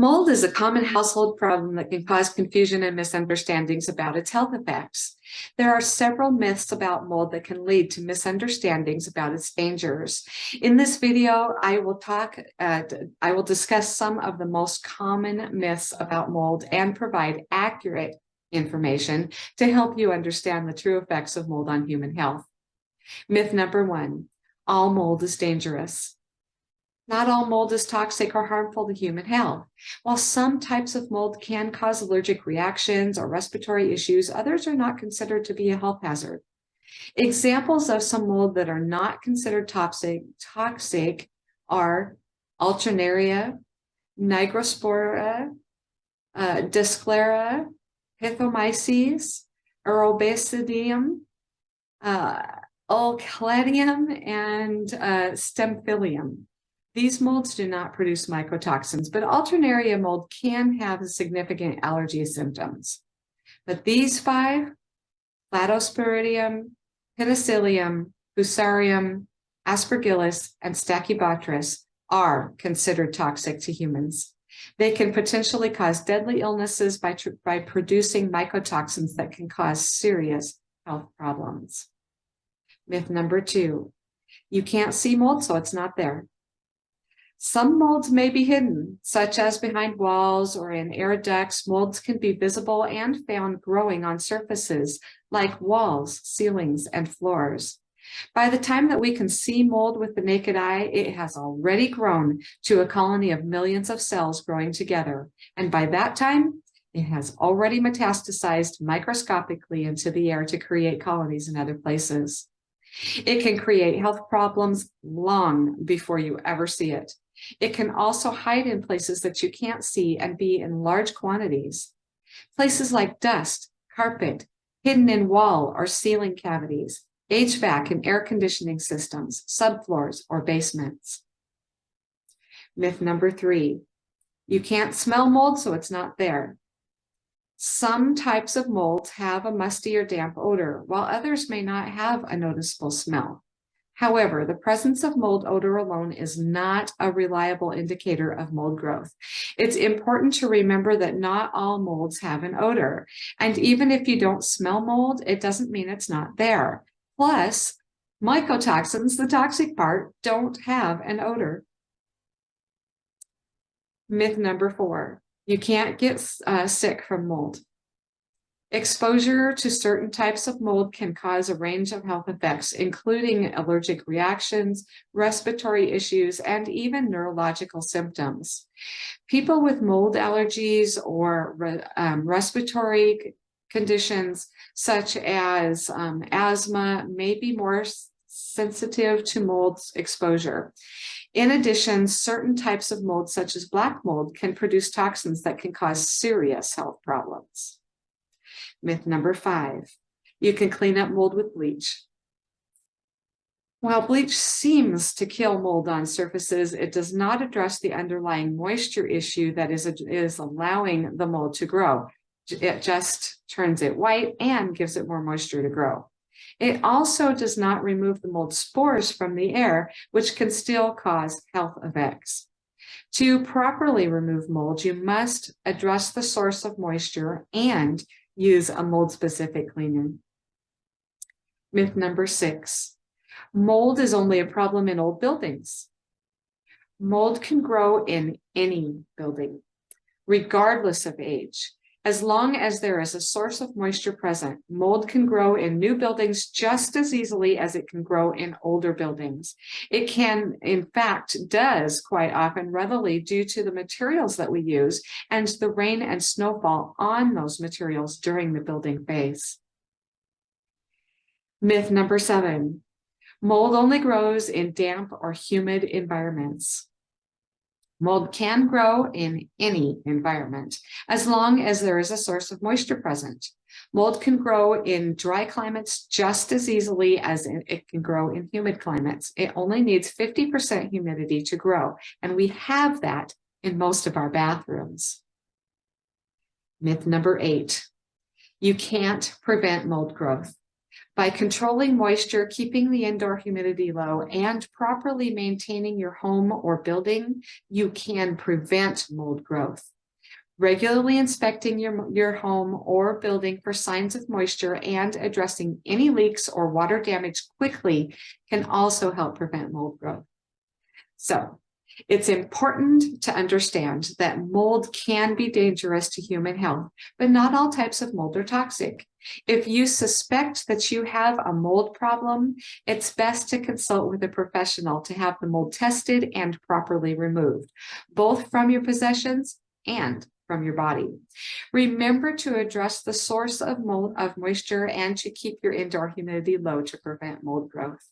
Mold is a common household problem that can cause confusion and misunderstandings about its health effects. There are several myths about mold that can lead to misunderstandings about its dangers. In this video, I will discuss some of the most common myths about mold and provide accurate information to help you understand the true effects of mold on human health. Myth number 1, all mold is dangerous. Not all mold is toxic or harmful to human health. While some types of mold can cause allergic reactions or respiratory issues, others are not considered to be a health hazard. Examples of some mold that are not considered toxic are Alternaria, Nigrospora, Disclera, Pithomyces, Eurobasidium, Ulcladium, and Stemphylium. These molds do not produce mycotoxins, but Alternaria mold can have significant allergy symptoms. But these 5, Cladosporidium, Penicillium, Fusarium, Aspergillus, and Stachybotrys, are considered toxic to humans. They can potentially cause deadly illnesses by producing mycotoxins that can cause serious health problems. Myth number 2, you can't see mold, so it's not there. Some molds may be hidden, such as behind walls or in air ducts. Molds can be visible and found growing on surfaces like walls, ceilings, and floors. By the time that we can see mold with the naked eye, it has already grown to a colony of millions of cells growing together. And by that time, it has already metastasized microscopically into the air to create colonies in other places. It can create health problems long before you ever see it. It can also hide in places that you can't see and be in large quantities. Places like dust, carpet, hidden in wall or ceiling cavities, HVAC and air conditioning systems, subfloors, or basements. Myth number 3, you can't smell mold, so it's not there. Some types of molds have a musty or damp odor, while others may not have a noticeable smell. However, the presence of mold odor alone is not a reliable indicator of mold growth. It's important to remember that not all molds have an odor. And even if you don't smell mold, it doesn't mean it's not there. Plus, mycotoxins, the toxic part, don't have an odor. Myth number 4, you can't get sick from mold. Exposure to certain types of mold can cause a range of health effects, including allergic reactions, respiratory issues, and even neurological symptoms. People with mold allergies or respiratory conditions such as asthma may be more sensitive to mold exposure. In addition, certain types of mold, such as black mold, can produce toxins that can cause serious health problems. Myth number 5, you can clean up mold with bleach. While bleach seems to kill mold on surfaces, it does not address the underlying moisture issue that is allowing the mold to grow. It just turns it white and gives it more moisture to grow. It also does not remove the mold spores from the air, which can still cause health effects. To properly remove mold, you must address the source of moisture and use a mold-specific cleaner. Myth number 6, mold is only a problem in old buildings. Mold can grow in any building, regardless of age. As long as there is a source of moisture present, mold can grow in new buildings just as easily as it can grow in older buildings. It can, in fact, does quite often readily due to the materials that we use and the rain and snowfall on those materials during the building phase. Myth number 7, mold only grows in damp or humid environments. Mold can grow in any environment, as long as there is a source of moisture present. Mold can grow in dry climates just as easily as it can grow in humid climates. It only needs 50% humidity to grow, and we have that in most of our bathrooms. Myth number 8, you can't prevent mold growth. By controlling moisture, keeping the indoor humidity low, and properly maintaining your home or building, you can prevent mold growth. Regularly inspecting your home or building for signs of moisture and addressing any leaks or water damage quickly can also help prevent mold growth. So, it's important to understand that mold can be dangerous to human health, but not all types of mold are toxic. If you suspect that you have a mold problem, it's best to consult with a professional to have the mold tested and properly removed, both from your possessions and from your body. Remember to address the source of moisture and to keep your indoor humidity low to prevent mold growth.